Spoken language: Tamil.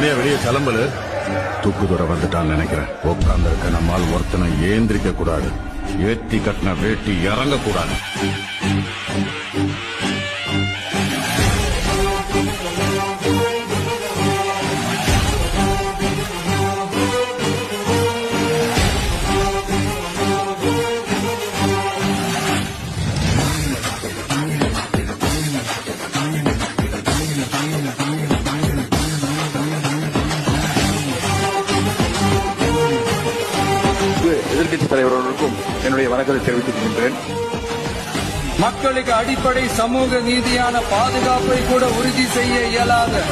வெளியே கிளம்பல. தூக்குதுறை வந்துட்டான்னு நினைக்கிறேன். உட்கார்ந்து இருக்க நம்மால் ஒருத்தனை ஏந்திரிக்க கூடாது. ஏத்தி கட்டின வேட்டி இறங்க கூடாது. எதிர்கட்சித் தலைவர்களுக்கும் என்னுடைய வணக்கத்தை தெரிவித்துக் கொள்கின்றேன். மக்களுக்கு அடிப்படை சமூக நீதியான பாதுகாப்பை கூட உறுதி செய்ய இயலாத